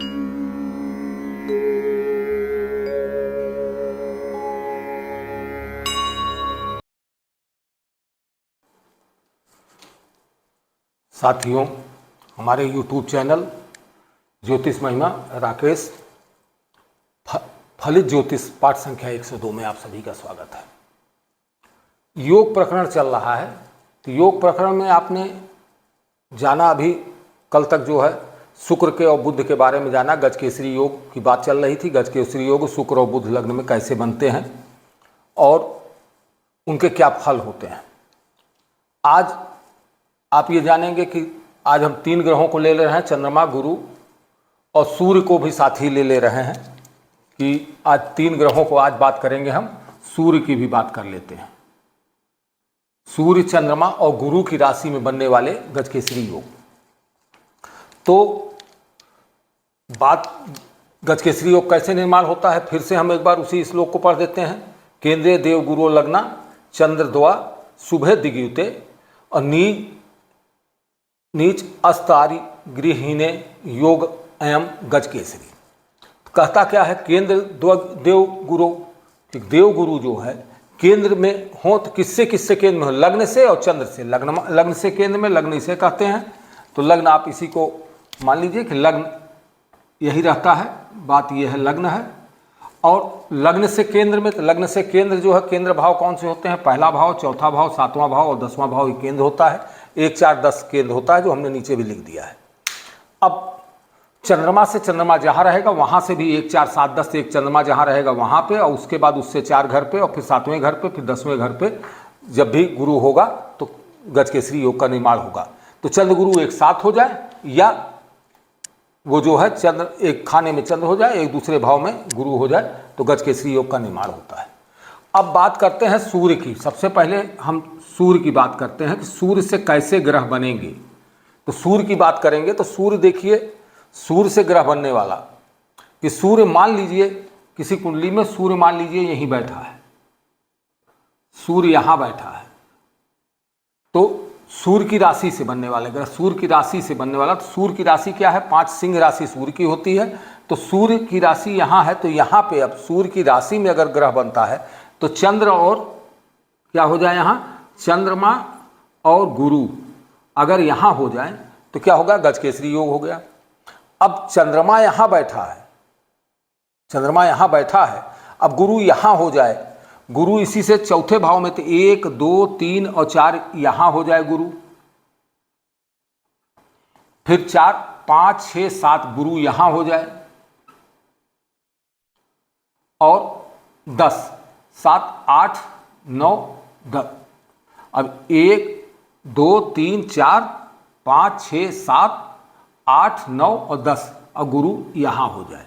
साथियों, हमारे YouTube channel ज्योतिष महिमा राकेश फलित ज्योतिष पाठ संख्या 102 में आप सभी का स्वागत है। योग प्रकरण चल रहा है, तो योग प्रकरण में आपने जाना, अभी कल तक जो है शुक्र के और बुध के बारे में जाना। गजकेसरी योग की बात चल रही थी। गजकेसरी योग शुक्र और बुध लग्न में कैसे बनते हैं और उनके क्या फल होते हैं। आज आप ये जानेंगे कि आज हम 3 ग्रहों को ले रहे हैं, चंद्रमा, गुरु और सूर्य को भी साथ ही ले रहे हैं। कि आज 3 ग्रहों को आज बात करेंगे हम, सूर्य की भी बात कर लेते हैं। सूर्य, चंद्रमा और गुरु की राशि में बनने वाले गजकेसरी योग। तो बात गजकेसरी योग कैसे निर्माण होता है, फिर से हम एक बार उसी श्लोक को पढ़ देते हैं। केंद्रीय देव गुरु लग्ना चंद्र द्वा शुभे दिग्युते और नीच अस्तारी गृहीने योग एवं गजकेसरी। कहता क्या है, केंद्र देव गुरु जो है केंद्र में हो, तो किससे किससे केंद्र में हो, लग्न से और चंद्र से। लग्न से केंद्र में, लग्न इसे कहते हैं। तो लग्न आप इसी को मान लीजिए कि लग्न यही रहता है, बात यह है लग्न है। और लग्न से केंद्र में, तो लग्न से केंद्र जो है, केंद्र भाव कौन से होते हैं, पहला भाव, चौथा भाव, 7वां भाव और 10वां भाव, ये केंद्र होता है। 1, 4, 10 केंद्र होता है, जो हमने नीचे भी लिख दिया है। अब चंद्रमा से चंद्रमा जहाँ रहेगा वहाँ से भी 1, 4, 7, 10 एक चंद्रमा जहाँ रहेगा वहाँ पे, और उसके बाद उससे 4 घर पे, और फिर 7वें घर पे, फिर 10वें घर पे जब भी गुरु होगा तो गजकेसरी योग का निर्माण होगा। तो चंद्र गुरु एक साथ हो जाए, या वो जो है चंद्र एक खाने में चंद्र हो जाए, एक दूसरे भाव में गुरु हो जाए, तो गजकेसरी योग का निर्माण होता है। अब बात करते हैं सूर्य की। सबसे पहले हम सूर्य की बात करते हैं कि सूर्य से कैसे ग्रह बनेंगे। तो सूर्य की बात करेंगे तो सूर्य देखिए, सूर्य से ग्रह बनने वाला कि सूर्य मान लीजिए किसी कुंडली में सूर्य मान लीजिए यहीं बैठा है, सूर्य यहाँ बैठा है, तो सूर्य की राशि से बनने वाले ग्रह, सूर्य की राशि से बनने वाला। तो सूर्य की राशि क्या है, 5 सिंह राशि सूर्य की होती है। तो सूर्य की राशि यहाँ है, तो यहाँ पे अब सूर्य की राशि में अगर ग्रह बनता है तो चंद्र और क्या हो जाए, यहाँ चंद्रमा और गुरु अगर यहाँ हो जाए तो क्या होगा, गजकेसरी योग हो गया। अब चंद्रमा यहाँ बैठा है, चंद्रमा यहाँ बैठा है, अब गुरु यहाँ हो जाए, गुरु इसी से चौथे भाव में, तो 1, 2, 3 और 4 यहाँ हो जाए गुरु, फिर 4, 5, 6, 7 गुरु यहाँ हो जाए, और 10, 7, 8, 9, 10। अब 1, 2, 3, 4, 5, 6, 7, 8, 9 और 10 और गुरु यहाँ हो जाए,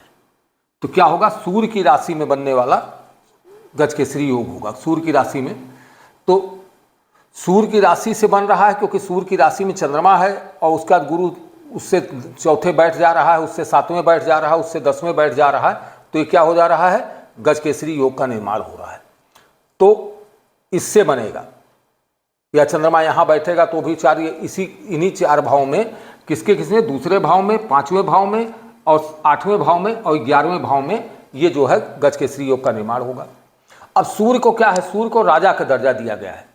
तो क्या होगा, सूर्य की राशि में बनने वाला गजकेसरी योग होगा। सूर्य की राशि में, तो सूर्य की राशि से बन रहा है क्योंकि सूर्य की राशि में चंद्रमा है, और उसका गुरु उससे चौथे बैठ जा रहा है, उससे 7वें बैठ जा रहा है, उससे 10वें बैठ जा रहा है, तो ये क्या हो जा रहा है, गजकेसरी योग का निर्माण हो रहा है। तो इससे बनेगा, या चंद्रमा यहाँ बैठेगा तो भी 4, इन्हीं 4 भाव में, किसके किसने, दूसरे भाव में, 5वें भाव में और 8वें भाव में और 11वें भाव में, ये जो है गजकेसरी योग का निर्माण होगा। अब सूर्य को क्या है, सूर्य को राजा का दर्जा दिया गया है।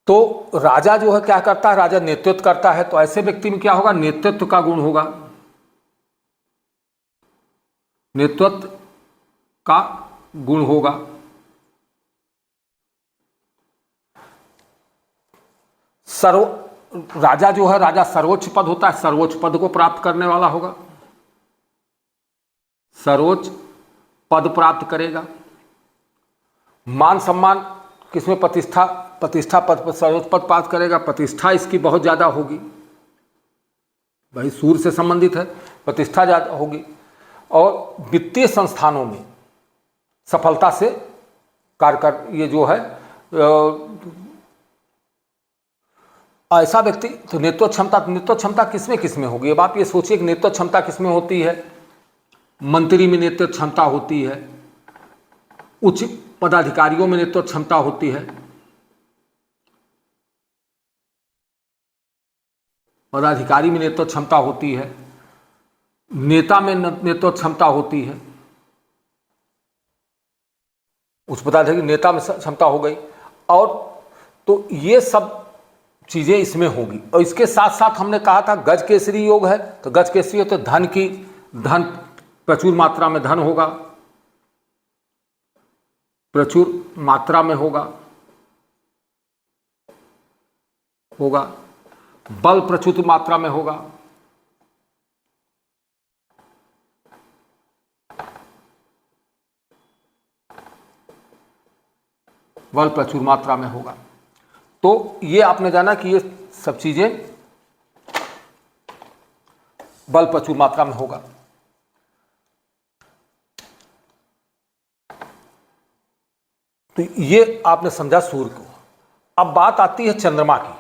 तो राजा जो है क्या करता है, राजा नेतृत्व करता है। तो ऐसे व्यक्ति में क्या होगा, नेतृत्व का गुण होगा, नेतृत्व का गुण होगा। राजा जो है, राजा सर्वोच्च पद होता है, सर्वोच्च पद को प्राप्त करने वाला होगा, सर्वोच्च पद प्राप्त करेगा। मान सम्मान किसमें, प्रतिष्ठा पद पर सर्वोच्च पद प्राप्त करेगा, प्रतिष्ठा इसकी बहुत ज़्यादा होगी, भाई सूर्य से संबंधित है, प्रतिष्ठा ज़्यादा होगी। और वित्तीय संस्थानों में सफलता से कार्य कर, ये जो है ऐसा व्यक्ति। तो नेतृत्व क्षमता किसमें होगी, अब आप ये सोचिए कि नेतृत्व क्षमता किसमें होती है, मंत्री में नेतृत्व क्षमता होती है, उच्च पदाधिकारियों में नेतृत्व क्षमता होती है, पदाधिकारी में नेतृत्व क्षमता होती है, नेता में नेतृत्व क्षमता होती है, उस पता है कि नेता में क्षमता हो गई, और तो ये सब चीजें इसमें होगी। और इसके साथ साथ हमने कहा था गज केसरी योग है, तो गज केसरी हो तो धन प्रचुर मात्रा में धन होगा, प्रचुर मात्रा में होगा, बल प्रचुर मात्रा में होगा, बल प्रचुर मात्रा में होगा। तो ये आपने जाना कि ये सब चीजें बल प्रचुर मात्रा में होगा। तो ये आपने समझा सूर्य को। अब बात आती है चंद्रमा की।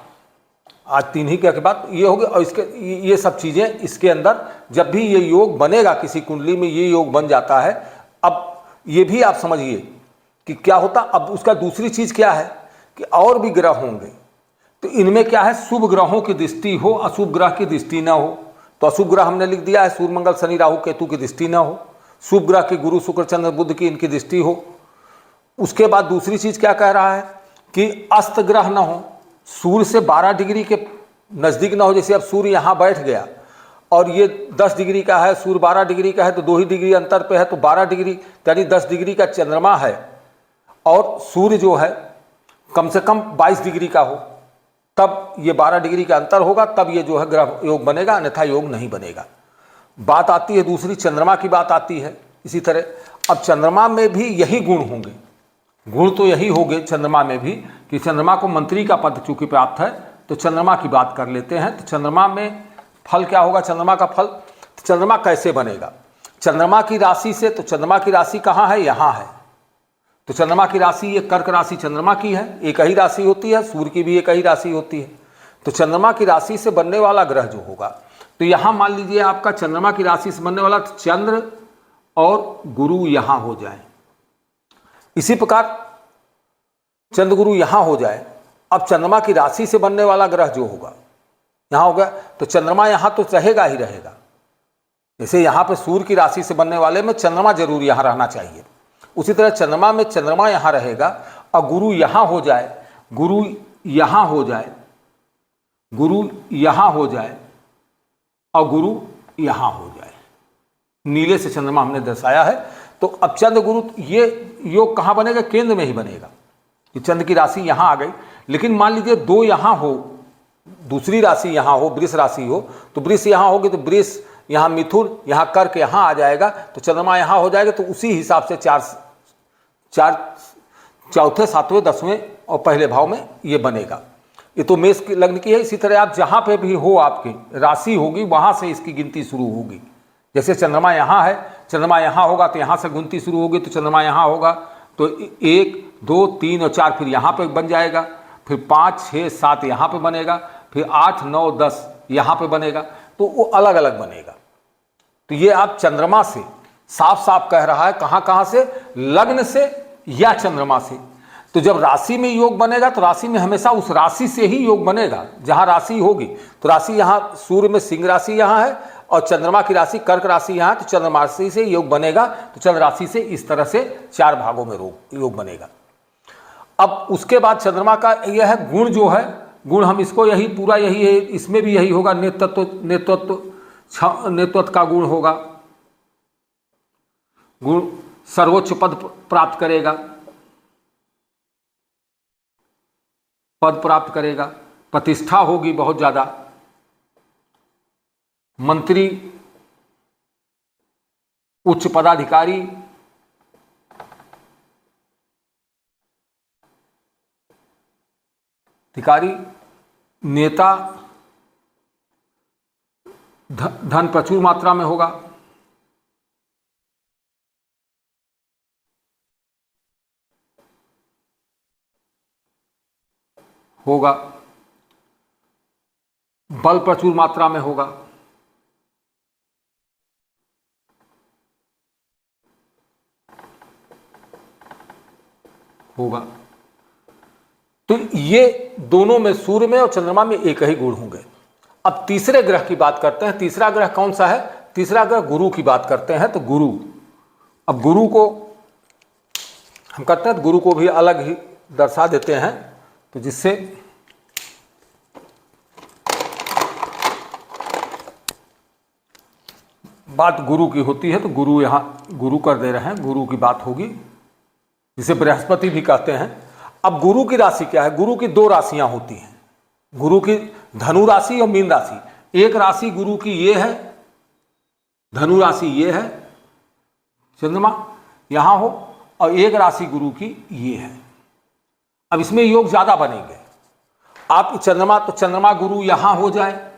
आज 3 ही के बाद ये हो गया, और इसके ये सब चीजें इसके अंदर जब भी ये योग बनेगा, किसी कुंडली में ये योग बन जाता है। अब ये भी आप समझिए कि क्या होता, अब उसका दूसरी चीज क्या है कि और भी ग्रह होंगे, तो इनमें क्या है, शुभ ग्रहों की दृष्टि हो, अशुभ ग्रह की दृष्टि ना हो। तो अशुभ ग्रह हमने लिख दिया है सूर्य मंगल शनि राहु केतु की दृष्टि ना हो, शुभ ग्रह की गुरु शुक्र चंद्र बुध की इनकी दृष्टि हो। उसके बाद दूसरी चीज क्या कह रहा है कि अस्त ग्रह ना हो, सूर्य से 12 डिग्री के नजदीक ना हो। जैसे अब सूर्य यहाँ बैठ गया और ये 10 डिग्री का है, सूर्य 12 डिग्री का है, तो 2 ही डिग्री अंतर पे है, तो 12 डिग्री यानी 10 डिग्री का चंद्रमा है, और सूर्य जो है कम से कम 22 डिग्री का हो, तब ये 12 डिग्री का अंतर होगा, तब ये जो है ग्रह योग बनेगा, अन्यथा योग नहीं बनेगा। बात आती है दूसरी, चंद्रमा की बात आती है इसी तरह। अब चंद्रमा में भी यही गुण होंगे, गुण तो यही होंगे चंद्रमा में भी कि चंद्रमा को मंत्री का पद चूंकि प्राप्त है, तो चंद्रमा की बात कर लेते हैं। तो चंद्रमा में फल क्या होगा, चंद्रमा का फल, तो चंद्रमा कैसे बनेगा, चंद्रमा की राशि से। तो चंद्रमा की राशि कहाँ है, यहाँ है। तो चंद्रमा की राशि, ये कर्क राशि चंद्रमा की है, एक ही राशि होती है, सूर्य की भी एक ही राशि होती है। तो चंद्रमा की राशि से बनने वाला ग्रह जो होगा, तो यहाँ मान लीजिए आपका चंद्रमा की राशि से बनने वाला, तो चंद्र और गुरु यहाँ हो जाए, इसी प्रकार चंद्र गुरु यहाँ हो जाए। अब चंद्रमा की राशि से बनने वाला ग्रह जो होगा यहाँ हो गया, तो चंद्रमा यहाँ तो रहेगा ही रहेगा। जैसे यहाँ पे सूर्य की राशि से बनने वाले में चंद्रमा जरूर यहाँ रहना चाहिए, उसी तरह चंद्रमा में चंद्रमा यहाँ रहेगा और गुरु यहाँ हो जाए, गुरु यहाँ हो जाए, गुरु यहाँ हो जाए और गुरु यहाँ हो जाए। नीले से चंद्रमा हमने दर्शाया है। तो अब चंद्र गुरु, ये योग कहाँ बनेगा, केंद्र में ही बनेगा। कि चंद्र की राशि यहाँ आ गई, लेकिन मान लीजिए 2 यहाँ हो, दूसरी राशि यहाँ हो, वृष राशि हो, तो वृष यहाँ होगी, तो वृष यहाँ मिथुन, यहाँ कर्क यहाँ आ जाएगा, तो चंद्रमा यहाँ हो जाएगा। तो उसी हिसाब से 4 चौथे 7वें 10वें और पहले भाव में ये बनेगा। ये तो मेष की लग्न की है। इसी तरह आप जहाँ पे भी हो, आपकी राशि होगी, वहाँ से इसकी गिनती शुरू होगी। जैसे चंद्रमा यहाँ है, चंद्रमा यहाँ होगा तो यहाँ से गिनती शुरू होगी, तो चंद्रमा यहाँ होगा तो 1 2 3 और 4 फिर यहाँ पे बन जाएगा, फिर 5 6 7 यहाँ पे बनेगा, फिर 8 9 10 यहाँ पे बनेगा, तो वो अलग अलग बनेगा। तो ये आप चंद्रमा से साफ साफ कह रहा है, कहाँ कहाँ से, लग्न से या चंद्रमा से। तो जब राशि में योग बनेगा, तो राशि में हमेशा उस राशि से ही योग बनेगा जहाँ राशि होगी। तो राशि यहाँ सूर्य में सिंह राशि यहाँ है और चंद्रमा की राशि कर्क राशि यहाँ, तो चंद्रमा राशि से योग बनेगा। तो चंद्र राशि से इस तरह से 4 भागों में योग बनेगा। अब उसके बाद चंद्रमा का यह है गुण, जो है गुण हम इसको यही पूरा यही है, इसमें भी यही होगा, नेतृत्व का गुण होगा। गुण सर्वोच्च पद प्राप्त करेगा, पद प्राप्त करेगा, प्रतिष्ठा होगी बहुत ज्यादा, मंत्री, उच्च पदाधिकारी, नेता, धन प्रचुर मात्रा में होगा। बल प्रचुर मात्रा में होगा। तो ये दोनों में, सूर्य में और चंद्रमा में एक ही गुण होंगे। अब तीसरे ग्रह की बात करते हैं। तीसरा ग्रह कौन सा है, तीसरा अगर गुरु की बात करते हैं तो गुरु, अब गुरु को हम कहते हैं तो गुरु को भी अलग ही दर्शा देते हैं, तो जिससे बात गुरु की होती है, तो गुरु यहाँ गुरु कर दे रहे हैं, गुरु की बात होगी, जिसे बृहस्पति भी कहते हैं। अब गुरु की राशि क्या है? गुरु की दो राशियां होती हैं, गुरु की धनु राशि और मीन राशि। एक राशि गुरु की ये है, धनु राशि ये है, चंद्रमा यहां हो, और एक राशि गुरु की ये है। अब इसमें योग ज्यादा बनेंगे। आप चंद्रमा, तो चंद्रमा गुरु यहां हो जाए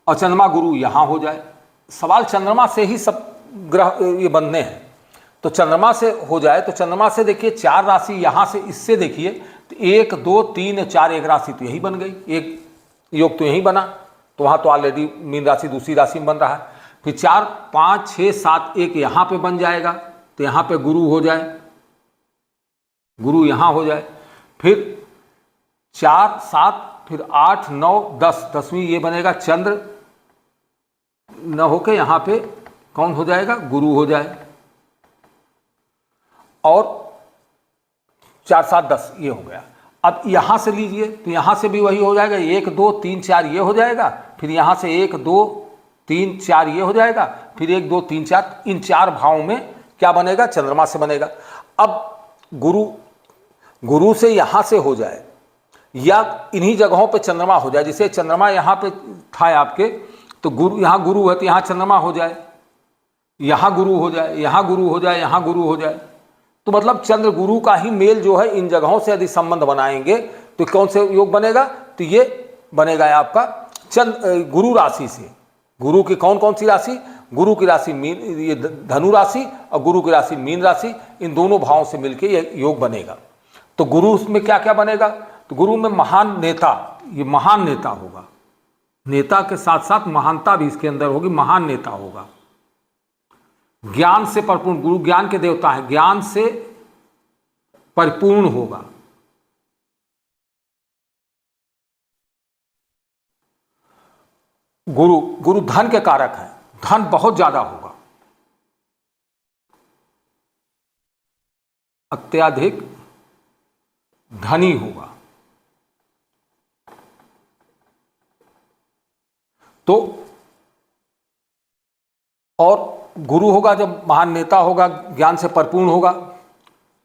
और चंद्रमा गुरु यहां हो जाए। सवाल चंद्रमा से ही सब ग्रह ये बनने हैं, तो चंद्रमा से हो जाए, तो चंद्रमा से देखिए 4 राशि यहां से, इससे देखिए तो 1 2 3 4 एक राशि तो यही बन गई, एक योग तो यही बना, तो वहां तो ऑलरेडी मीन राशि दूसरी राशि में बन रहा है। फिर 4 5 6 7 एक यहां पे बन जाएगा, तो यहां पे गुरु हो जाए, गुरु यहां हो जाए। फिर 4 7 फिर 8 9 10, 10वीं ये बनेगा चंद्र न होके यहां पे कौन हो जाएगा? गुरु हो जाए। और 4 7 10 ये हो गया। अब यहां से लीजिए तो यहां से भी वही हो जाएगा, 1 2 3 4 ये हो जाएगा, फिर यहां से 1 2 3 4 ये हो जाएगा, फिर 1 2 3 4, इन 4 भावों में क्या बनेगा? चंद्रमा से बनेगा। अब गुरु से यहां से हो जाए या इन्हीं जगहों पे चंद्रमा हो जाए, जैसे चंद्रमा यहां पे था आपके, तो गुरु यहां गुरु है तो यहां चंद्रमा हो जाए, यहां गुरु हो जाए, यहां गुरु हो जाए, यहां गुरु हो जाए। तो मतलब चंद्र गुरु का ही मेल जो है, इन जगहों से यदि संबंध बनाएंगे तो कौन से योग बनेगा? तो ये बनेगा आपका गुरु राशि से। गुरु की कौन कौन सी राशि? गुरु की राशि मीन, ये धनु राशि, और गुरु की राशि मीन राशि, इन दोनों भावों से मिलकर ये योग बनेगा। तो गुरु में क्या क्या बनेगा? तो गुरु में महान नेता, ये महान नेता होगा, नेता के साथ साथ महानता भी इसके अंदर होगी, महान नेता होगा। ज्ञान से परिपूर्ण, गुरु ज्ञान के देवता है, ज्ञान से परिपूर्ण होगा। गुरु धन के कारक है, धन बहुत ज्यादा होगा, अत्यधिक धनी होगा। तो और गुरु होगा जब महान नेता होगा, ज्ञान से परिपूर्ण होगा,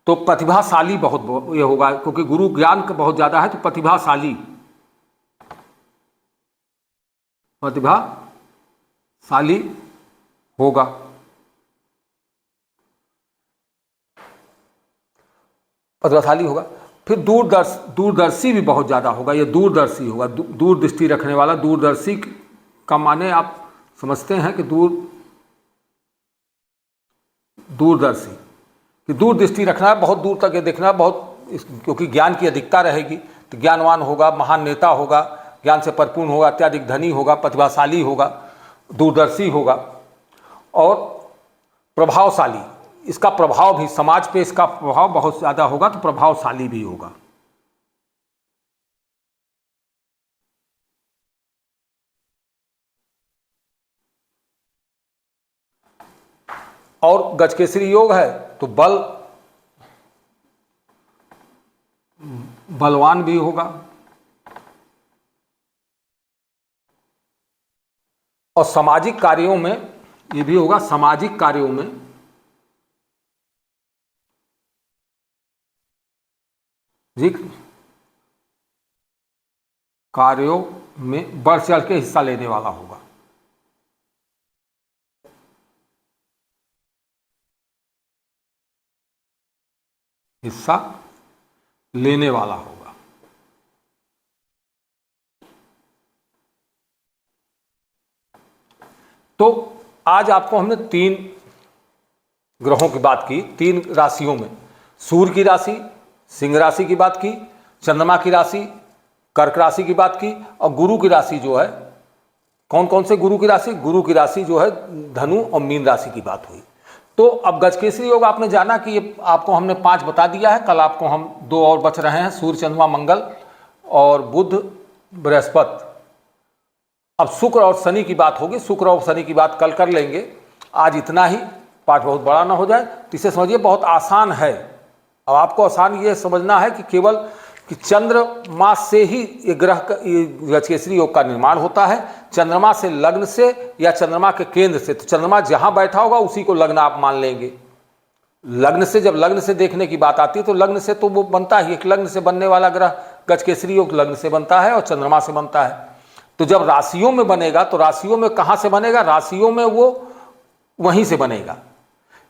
तो प्रतिभाशाली बहुत ये होगा, क्योंकि गुरु ज्ञान का बहुत ज्यादा है, तो प्रतिभाशाली होगा। प्रतिभाशाली होगा। फिर दूरदर्शी भी बहुत ज्यादा होगा, ये दूरदर्शी होगा, दूरदृष्टि रखने वाला। दूरदर्शी का माने आप समझते हैं कि दूरदर्शी कि दूर दृष्टि रखना, बहुत दूर तक ये देखना, बहुत, क्योंकि ज्ञान की अधिकता रहेगी, तो ज्ञानवान होगा, महान नेता होगा, ज्ञान से परिपूर्ण होगा, अत्यधिक धनी होगा, प्रतिभाशाली होगा, दूरदर्शी होगा और प्रभावशाली। इसका प्रभाव भी समाज पे, इसका प्रभाव बहुत ज़्यादा होगा, तो प्रभावशाली भी होगा। और गजकेसरी योग है तो बलवान भी होगा, और सामाजिक कार्यों में ये भी होगा, सामाजिक कार्यों में बढ़ चढ़ के हिस्सा लेने वाला होगा। हिस्सा लेने वाला होगा। तो आज आपको हमने 3 ग्रहों की बात की, 3 राशियों में, सूर्य की राशि, सिंह राशि की बात की, चंद्रमा की राशि, कर्क राशि की बात की, और गुरु की राशि जो है, कौन कौन से गुरु की राशि? गुरु की राशि जो है धनु और मीन राशि की बात हुई। तो अब गजकेसरी योग आपने जाना कि ये आपको हमने 5 बता दिया है, कल आपको हम 2 और बच रहे हैं, सूर्य, चंद्रमा, मंगल और बुध, बृहस्पति। अब शुक्र और शनि की बात होगी, शुक्र और शनि की बात कल कर लेंगे। आज इतना ही, पाठ बहुत बड़ा ना हो जाए। तो इसे समझिए बहुत आसान है। अब आपको आसान ये समझना है कि केवल कि चंद्रमा से ही ये ग्रह का गजकेसरी योग का निर्माण होता है। चंद्रमा से, लग्न से या चंद्रमा के केंद्र से। तो चंद्रमा जहां बैठा होगा उसी को लग्न आप मान लेंगे। लग्न से, जब लग्न से देखने की बात आती है तो लग्न से तो वो बनता ही, एक लग्न से बनने वाला ग्रह गजकेसरी योग लग्न से बनता है और चंद्रमा से बनता है। तो जब राशियों में बनेगा तो राशियों में कहां से बनेगा? राशियों में वो वहीं से बनेगा।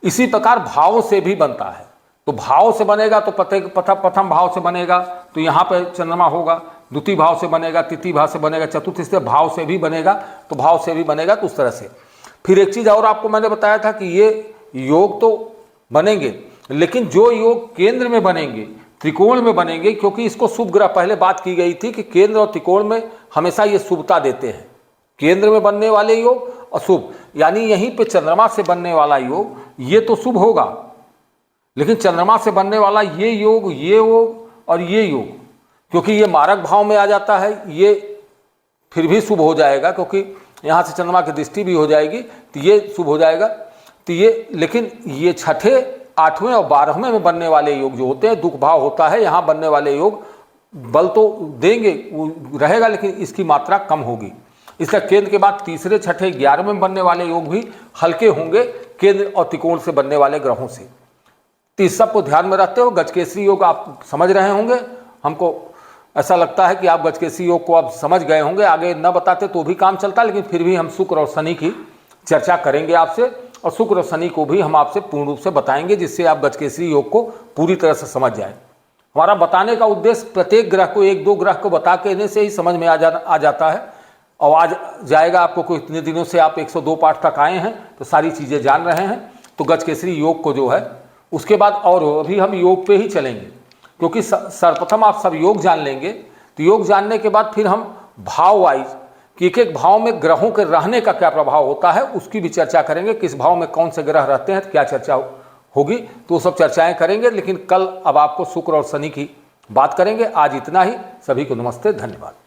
इसी प्रकार भावों से भी बनता है। तो भाव से बनेगा तो प्रथम भाव से बनेगा तो यहाँ पे चंद्रमा होगा, द्वितीय भाव से बनेगा, तृतीय भाव से बनेगा, चतुर्थ से भाव से भी बनेगा तो भाव से भी बनेगा। तो उस तरह से फिर एक चीज़ और आपको मैंने बताया था कि ये योग तो बनेंगे, लेकिन जो योग केंद्र में बनेंगे, त्रिकोण में बनेंगे, क्योंकि इसको शुभ ग्रह, पहले बात की गई थी कि केंद्र और त्रिकोण में हमेशा ये शुभता देते हैं। केंद्र में बनने वाले योग और शुभ, यानी यहीं पे चंद्रमा से बनने वाला योग ये तो शुभ होगा, लेकिन चंद्रमा से बनने वाला ये योग और ये योग, क्योंकि ये मारक भाव में आ जाता है, ये फिर भी शुभ हो जाएगा, क्योंकि यहाँ से चंद्रमा की दृष्टि भी हो जाएगी तो ये शुभ हो जाएगा। तो ये, लेकिन ये छठे, 8वें और 12वें में बनने वाले योग जो होते हैं, दुख भाव होता है, यहाँ बनने वाले योग बल तो देंगे, वो रहेगा, लेकिन इसकी मात्रा कम होगी। इसलिए केंद्र के बाद तीसरे, छठे, 11वें में बनने वाले योग भी हल्के होंगे केंद्र और त्रिकोण से बनने वाले ग्रहों से। तो इस सब को ध्यान में रखते हो गजकेसरी योग आप समझ रहे होंगे। हमको ऐसा लगता है कि आप गजकेसरी योग को आप समझ गए होंगे। आगे न बताते तो भी काम चलता, लेकिन फिर भी हम शुक्र और शनि की चर्चा करेंगे आपसे, और शुक्र और शनि को भी हम आपसे पूर्ण रूप से बताएंगे, जिससे आप गजकेसरी योग को पूरी तरह से समझ जाएं। हमारा बताने का उद्देश्य प्रत्येक ग्रह को, एक दो ग्रह को बता के इन्हें से ही समझ में आ जाता है, और आज जाएगा आपको। कोई इतने दिनों से आप 102 पाठ तक आए हैं तो सारी चीज़ें जान रहे हैं। तो गजकेसरी योग को जो है उसके बाद, और अभी हम योग पे ही चलेंगे, क्योंकि सर्वप्रथम आप सब योग जान लेंगे, तो योग जानने के बाद फिर हम भाव वाइज कि एक एक भाव में ग्रहों के रहने का क्या प्रभाव होता है उसकी भी चर्चा करेंगे। किस भाव में कौन से ग्रह रहते हैं तो क्या चर्चा होगी, तो सब चर्चाएं करेंगे। लेकिन कल अब आपको शुक्र और शनि की बात करेंगे। आज इतना ही। सभी को नमस्ते, धन्यवाद।